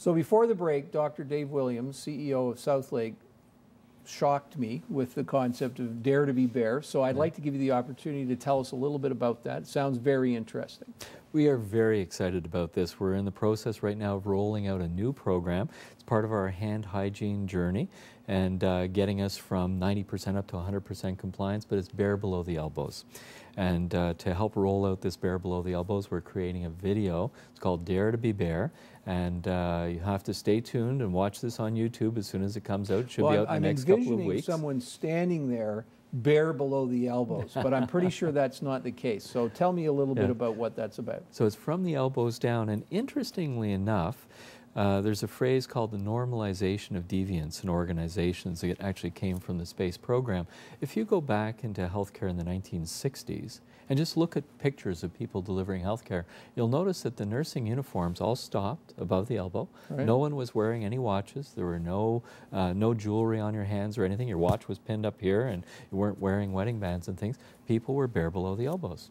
So before the break, Dr. Dave Williams, CEO of Southlake, shocked me with the concept of Dare to be Bear. So I'd like to give you the opportunity to tell us a little bit about that. It sounds very interesting. We are very excited about this. We're in the process right now of rolling out a new program. It's part of our hand hygiene journey and getting us from 90% up to 100% compliance, but it's bare below the elbows. And to help roll out this bare below the elbows, we're creating a video. It's called Dare to be Bear. And you have to stay tuned and watch this on YouTube as soon as it comes out. It should be out in the next couple of weeks. I'm envisioning someone standing there bare below the elbows, but I'm pretty sure that's not the case. So tell me a little bit about what that's about. So it's from the elbows down, and interestingly enough, there's a phrase called the normalization of deviance in organizations that actually came from the space program. If you go back into healthcare in the 1960s and just look at pictures of people delivering healthcare, you'll notice that the nursing uniforms all stopped above the elbow. Right. No one was wearing any watches. There were no jewelry on your hands or anything. Your watch was pinned up here and you weren't wearing wedding bands and things. People were bare below the elbows.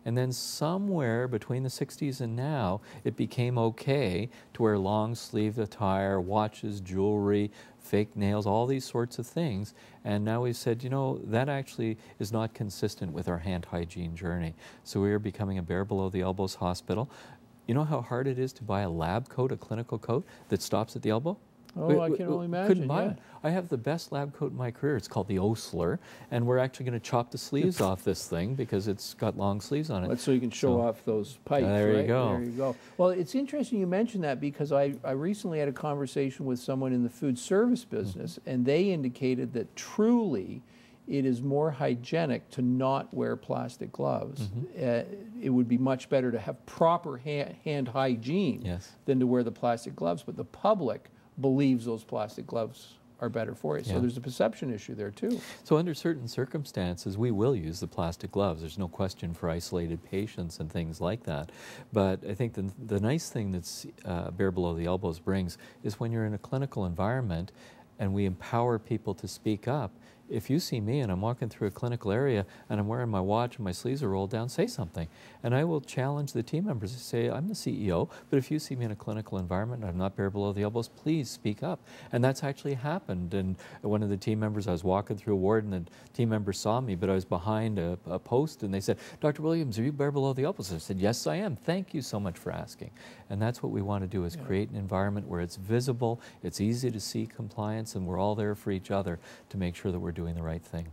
And then somewhere between the 60s and now, it became okay to wear long-sleeve attire, watches, jewelry, fake nails, all these sorts of things. And now we've said, you know, that actually is not consistent with our hand hygiene journey. So we are becoming a bare below the elbows hospital. You know how hard it is to buy a lab coat, a clinical coat that stops at the elbow? Oh, I can only imagine. Couldn't buy it. I have the best lab coat in my career. It's called the Osler, and we're actually going to chop the sleeves off this thing because it's got long sleeves on it. Well, so you can show off those pipes, there right? You go. There you go. Well, it's interesting you mentioned that because I recently had a conversation with someone in the food service business, and they indicated that truly it is more hygienic to not wear plastic gloves. It would be much better to have proper hand hygiene than to wear the plastic gloves, but the public believes those plastic gloves are better for you. So there's a perception issue there too. So under certain circumstances, we will use the plastic gloves. There's no question for isolated patients and things like that. But I think the nice thing that's bare below the elbows brings is when you're in a clinical environment and we empower people to speak up. If you see me and I'm walking through a clinical area and I'm wearing my watch and my sleeves are rolled down, say something. And I will challenge the team members to say, I'm the CEO, but if you see me in a clinical environment and I'm not bare below the elbows, please speak up. And that's actually happened. And one of the team members, I was walking through a ward and the team member saw me, but I was behind a post and they said, Dr. Williams, are you bare below the elbows? I said, yes, I am. Thank you so much for asking. And that's what we want to do is create an environment where it's visible, it's easy to see compliance, and we're all there for each other to make sure that we're doing the right thing.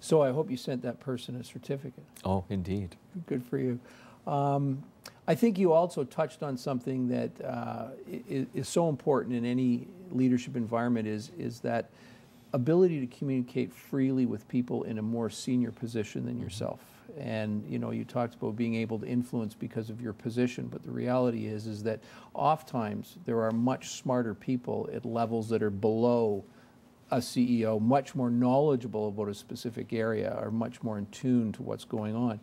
So I hope you sent that person a certificate. Oh, indeed. Good for you. I think you also touched on something that is so important in any leadership environment is that ability to communicate freely with people in a more senior position than yourself. And you know, you talked about being able to influence because of your position, but the reality is that oftentimes there are much smarter people at levels that are below a CEO, much more knowledgeable about a specific area, are much more in tune to what's going on.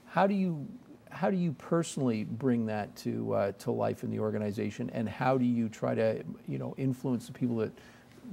How do you personally bring that to life in the organization, and how do you try to influence the people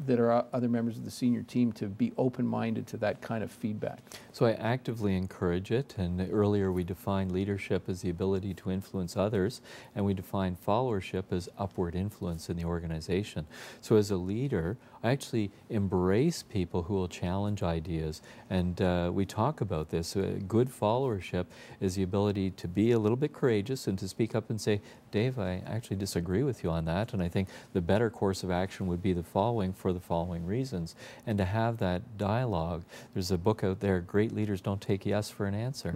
that are other members of the senior team to be open-minded to that kind of feedback? So I actively encourage it, and earlier we defined leadership as the ability to influence others, and we defined followership as upward influence in the organization. So as a leader, I actually embrace people who will challenge ideas, and we talk about this. Good followership is the ability to be a little bit courageous and to speak up and say, Dave, I actually disagree with you on that, and I think the better course of action would be the following for the following reasons. And to have that dialogue, there's a book out there, Great Leaders Don't Take Yes for an Answer.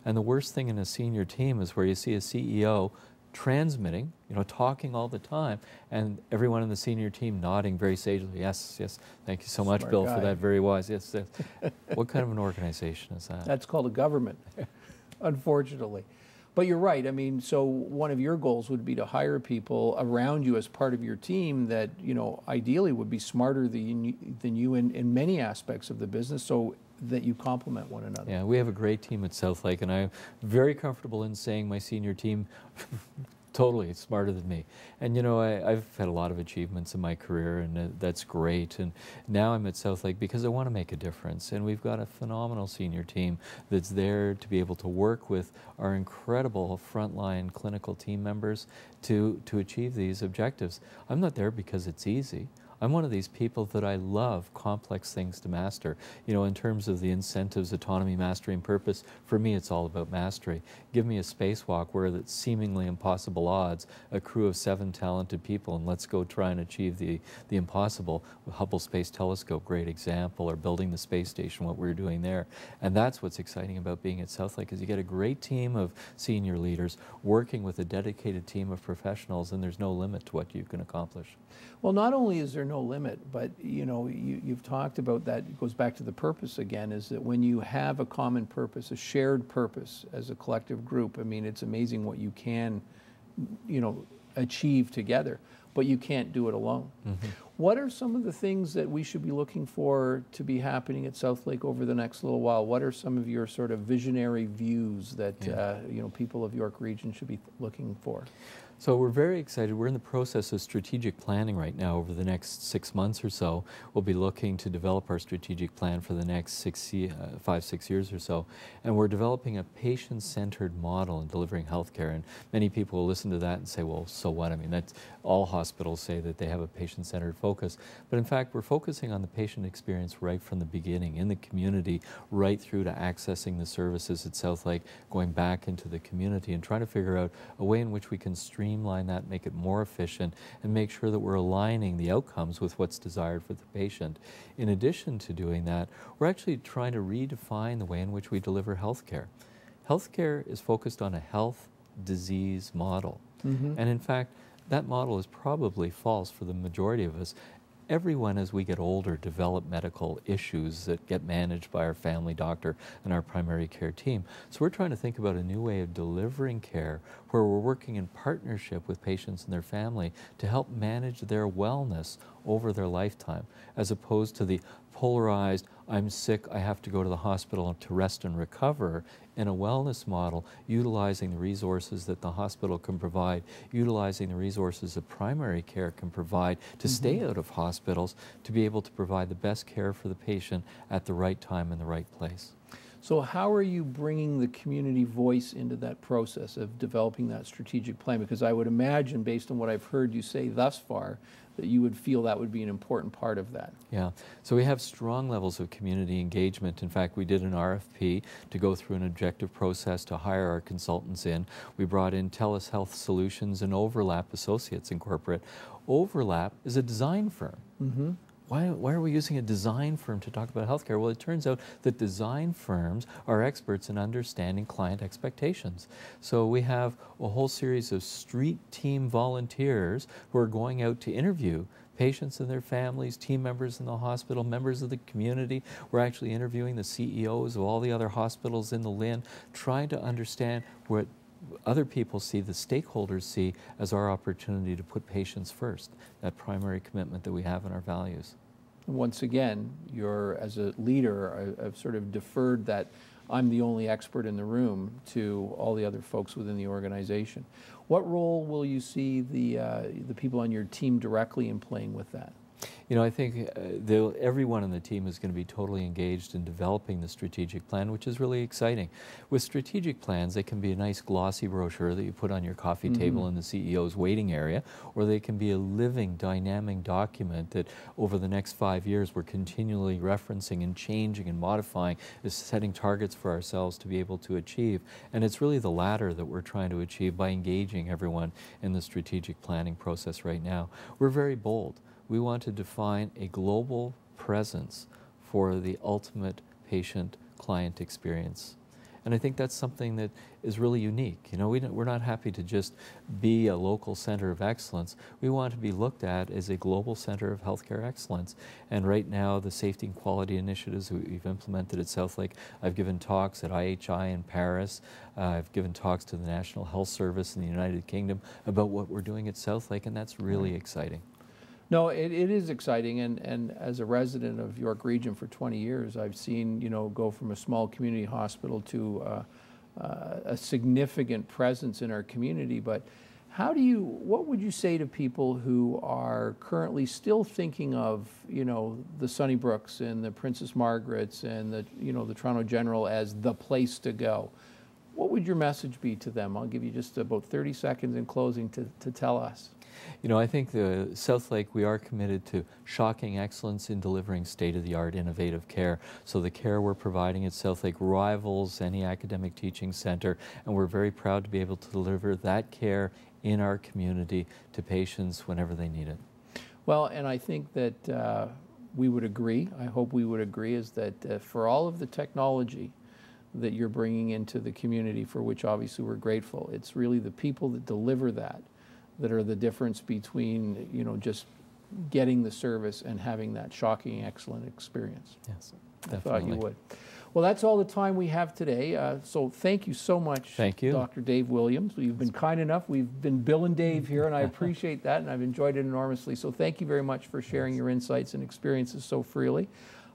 And the worst thing in a senior team is where you see a CEO transmitting, talking all the time, and everyone in the senior team nodding very sagely, yes, yes, thank you so much, Bill, for that, very wise, yes, yes. What kind of an organization is that? That's called a government, unfortunately. But you're right. I mean, so one of your goals would be to hire people around you as part of your team that, ideally would be smarter than you in many aspects of the business, so that you complement one another. Yeah, we have a great team at Southlake, and I'm very comfortable in saying my senior team Totally, it's smarter than me. And you know, I've had a lot of achievements in my career, and that's great. And now I'm at Southlake because I want to make a difference. And we've got a phenomenal senior team that's there to be able to work with our incredible frontline clinical team members to achieve these objectives. I'm not there because it's easy. I'm one of these people that I love complex things to master. You know, in terms of the incentives, autonomy, mastery, and purpose, for me it's all about mastery. Give me a spacewalk where it's seemingly impossible odds, a crew of 7 talented people, and let's go try and achieve the impossible. Hubble Space Telescope, great example, or building the space station, what we're doing there. And that's what's exciting about being at Southlake, is you get a great team of senior leaders working with a dedicated team of professionals, and there's no limit to what you can accomplish. Well, not only is there no limit, but you know, you've talked about that. It goes back to the purpose again, is that when you have a common purpose, a shared purpose as a collective group, I mean, it's amazing what you can, you know, achieve together, but you can't do it alone. Mm-hmm. What are some of the things that we should be looking for to be happening at Southlake over the next little while? What are some of your sort of visionary views that you know, people of York Region should be looking for? So we're very excited. We're in the process of strategic planning right now. Over the next 6 months or so, we'll be looking to develop our strategic plan for the next 5-6 years or so. And we're developing a patient-centered model in delivering healthcare. And many people will listen to that and say, well, so what? I mean, that's all hospitals say, that they have a patient-centered focus. But in fact, we're focusing on the patient experience right from the beginning, in the community, right through to accessing the services at Southlake, going back into the community, and trying to figure out a way in which we can streamline that, make it more efficient, and make sure that we're aligning the outcomes with what's desired for the patient. In addition to doing that, we're actually trying to redefine the way in which we deliver healthcare. Healthcare is focused on a health disease model. Mm-hmm. And in fact, that model is probably false for the majority of us. Everyone, as we get older, develop medical issues that get managed by our family doctor and our primary care team. So we're trying to think about a new way of delivering care where we're working in partnership with patients and their family to help manage their wellness over their lifetime, as opposed to the polarized, I'm sick, I have to go to the hospital to rest and recover, in a wellness model, utilizing the resources that the hospital can provide, utilizing the resources that primary care can provide to stay out of hospitals, to be able to provide the best care for the patient at the right time in the right place. So how are you bringing the community voice into that process of developing that strategic plan? Because I would imagine, based on what I've heard you say thus far, that you would feel that would be an important part of that. Yeah, so we have strong levels of community engagement. In fact, we did an RFP to go through an objective process to hire our consultants in. We brought in TELUS Health Solutions and Overlap Associates Incorporate. Overlap is a design firm. Mm-hmm. Why are we using a design firm to talk about healthcare? Well, it turns out that design firms are experts in understanding client expectations. So we have a whole series of street team volunteers who are going out to interview patients and their families, team members in the hospital, members of the community. We're actually interviewing the CEOs of all the other hospitals in the LHIN, trying to understand what other people see, the stakeholders see, as our opportunity to put patients first, that primary commitment that we have in our values. Once again, you're, as a leader, I've sort of deferred that I'm the only expert in the room to all the other folks within the organization. What role will you see the people on your team directly in playing with that? You know, I think everyone on the team is going to be totally engaged in developing the strategic plan, which is really exciting. With strategic plans, they can be a nice glossy brochure that you put on your coffee table in the CEO's waiting area, or they can be a living, dynamic document that over the next 5 years we're continually referencing and changing and modifying, is setting targets for ourselves to be able to achieve. And it's really the latter that we're trying to achieve by engaging everyone in the strategic planning process right now. We're very bold. We want to define a global presence for the ultimate patient-client experience. And I think that's something that is really unique. You know, we're not happy to just be a local center of excellence. We want to be looked at as a global center of healthcare excellence. And right now, the safety and quality initiatives we've implemented at Southlake, I've given talks at IHI in Paris. I've given talks to the National Health Service in the United Kingdom about what we're doing at Southlake, and that's really exciting. No, it is exciting, and as a resident of York Region for 20 years, I've seen, you know, go from a small community hospital to a significant presence in our community. But What would you say to people who are currently still thinking of, the Sunnybrooks and the Princess Margarets and the Toronto General as the place to go? What would your message be to them? I'll give you just about 30 seconds in closing to tell us. I think the Southlake, we are committed to shocking excellence in delivering state-of-the-art innovative care. So the care we're providing at Southlake rivals any academic teaching center, and we're very proud to be able to deliver that care in our community to patients whenever they need it. Well, and I think that we would agree, I hope we would agree, is that for all of the technology that you're bringing into the community, for which obviously we're grateful, it's really the people that deliver that are the difference between, just getting the service and having that shocking, excellent experience. Yes, definitely. I thought you would. Well, that's all the time we have today. So thank you so much, thank you, Dr. Dave Williams. You've been kind enough. We've been Bill and Dave here, and I appreciate that, and I've enjoyed it enormously. So thank you very much for sharing your insights and experiences so freely.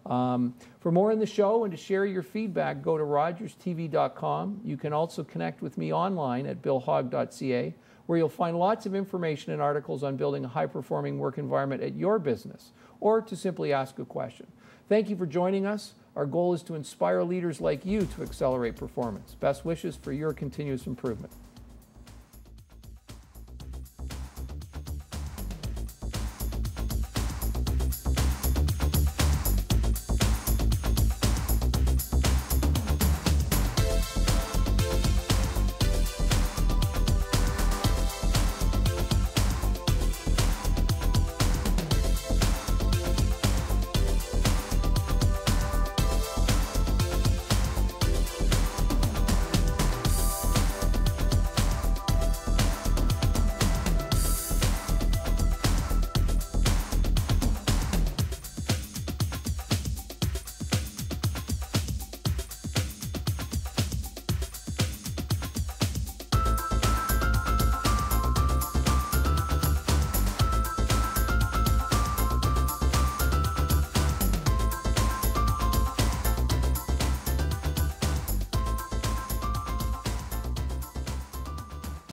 For more in the show and to share your feedback, go to rogerstv.com. You can also connect with me online at billhogg.ca, where you'll find lots of information and articles on building a high-performing work environment at your business, or to simply ask a question. Thank you for joining us. Our goal is to inspire leaders like you to accelerate performance. Best wishes for your continuous improvement.